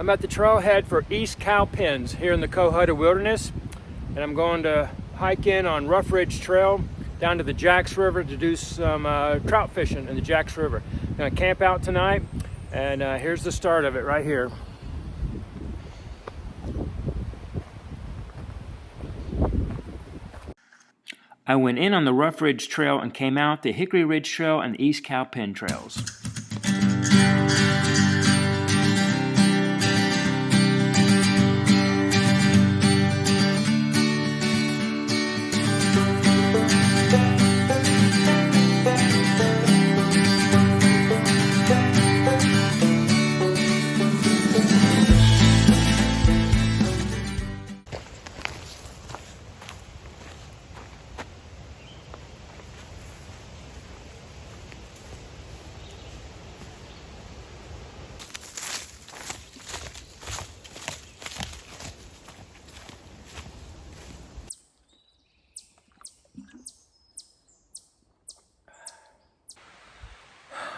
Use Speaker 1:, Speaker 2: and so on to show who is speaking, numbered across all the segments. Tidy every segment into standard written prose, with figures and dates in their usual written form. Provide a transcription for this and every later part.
Speaker 1: I'm at the Trailhead for East Cow Pens here in the Cohutta Wilderness, and I'm going to hike in on Rough Ridge Trail down to the Jax River to do some trout fishing in the Jax River. I'm going to camp out tonight, and here's the start of it right here. I went in on the Rough Ridge Trail and came out the Hickory Ridge Trail and the East Cow Pen trails.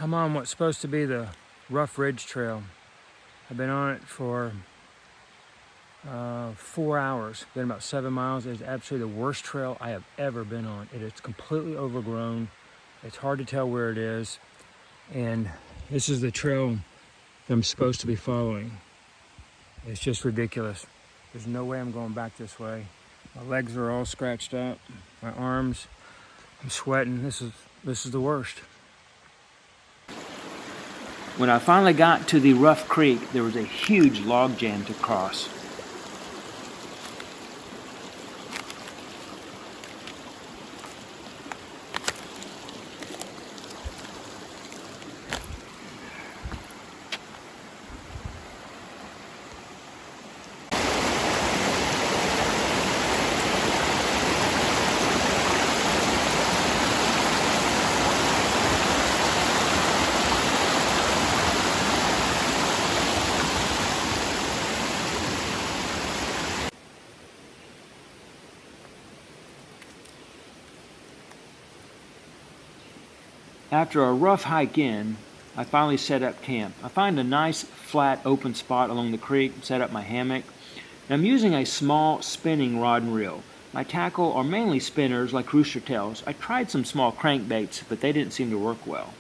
Speaker 1: I'm on what's supposed to be the Rough Ridge Trail. I've been on it for 4 hours, been about 7 miles. It's absolutely the worst trail I have ever been on. It is completely overgrown. It's hard to tell where it is. And this is the trail that I'm supposed to be following. It's just ridiculous. There's no way I'm going back this way. My legs are all scratched up. My arms, I'm sweating. This is the worst. When I finally got to the rough creek, there was a huge log jam to cross. After a rough hike in, I finally set up camp. I find a nice flat open spot along the creek, set up my hammock, and I'm using a small spinning rod and reel. My tackle are mainly spinners like rooster tails. I tried some small crankbaits, but they didn't seem to work well.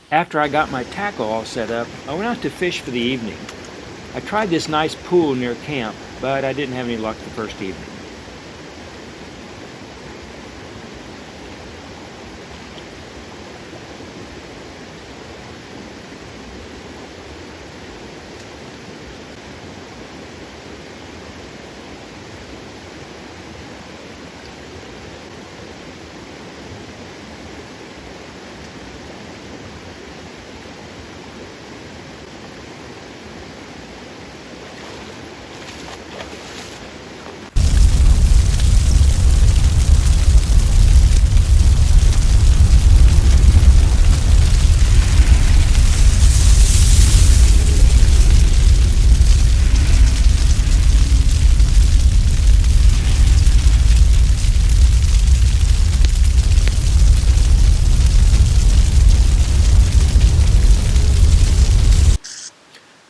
Speaker 1: After I got my tackle all set up, I went out to fish for the evening. I tried this nice pool near camp, but I didn't have any luck the first evening.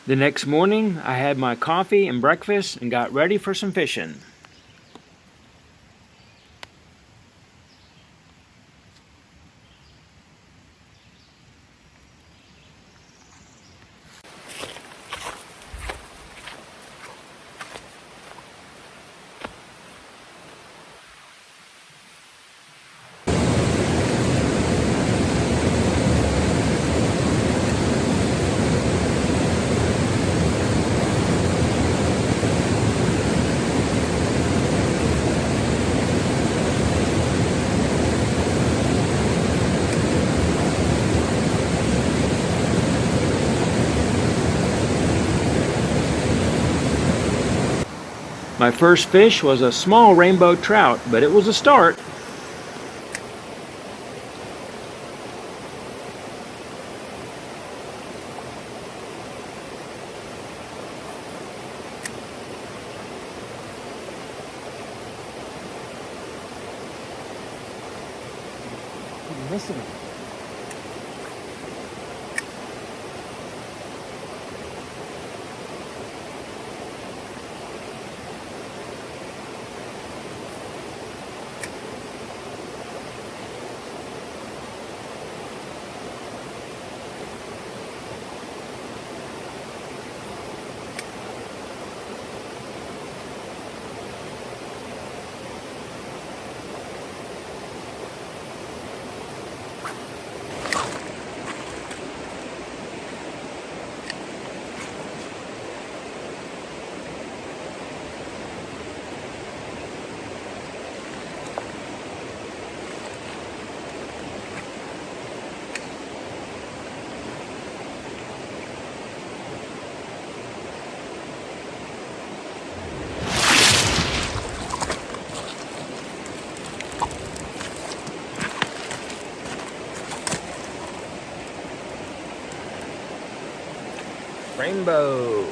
Speaker 1: The next morning, I had my coffee and breakfast and got ready for some fishing. My first fish was a small rainbow trout, but it was a start. missing them. Rainbow.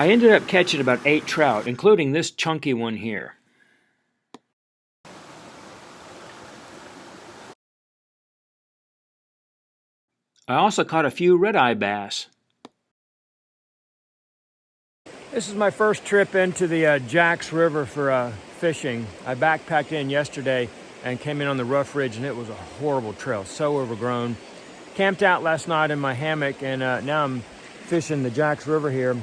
Speaker 1: I ended up catching about 8 trout, including this chunky one here. I also caught a few red-eye bass. This is my first trip into the Jax River for fishing. I backpacked in yesterday and came in on the rough ridge, and it was a horrible trail, so overgrown. Camped out last night in my hammock, and now I'm fishing the Jax River here.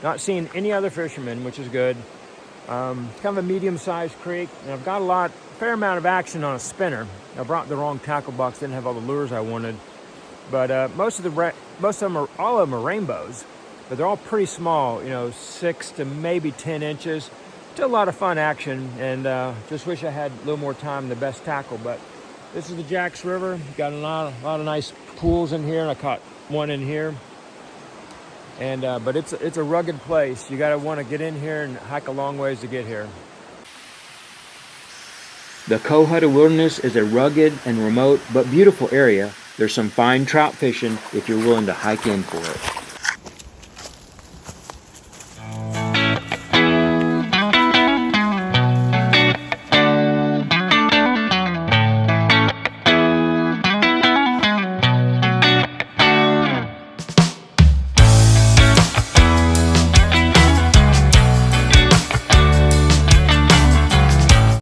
Speaker 1: Not seeing any other fishermen, which is good. Kind of a medium-sized creek, and I've got a fair amount of action on a spinner. I brought the wrong tackle box, didn't have all the lures I wanted. But all of them are rainbows, but they're all pretty small, 6 to maybe 10 inches. Still a lot of fun action, and just wish I had a little more time and the best tackle. But this is the Jax River. Got a lot of nice pools in here, and I caught one in here. And but it's a rugged place. You gotta want to get in here and hike a long ways to get here. The Cohutta Wilderness is a rugged and remote but beautiful area. There's some fine trout fishing if you're willing to hike in for it.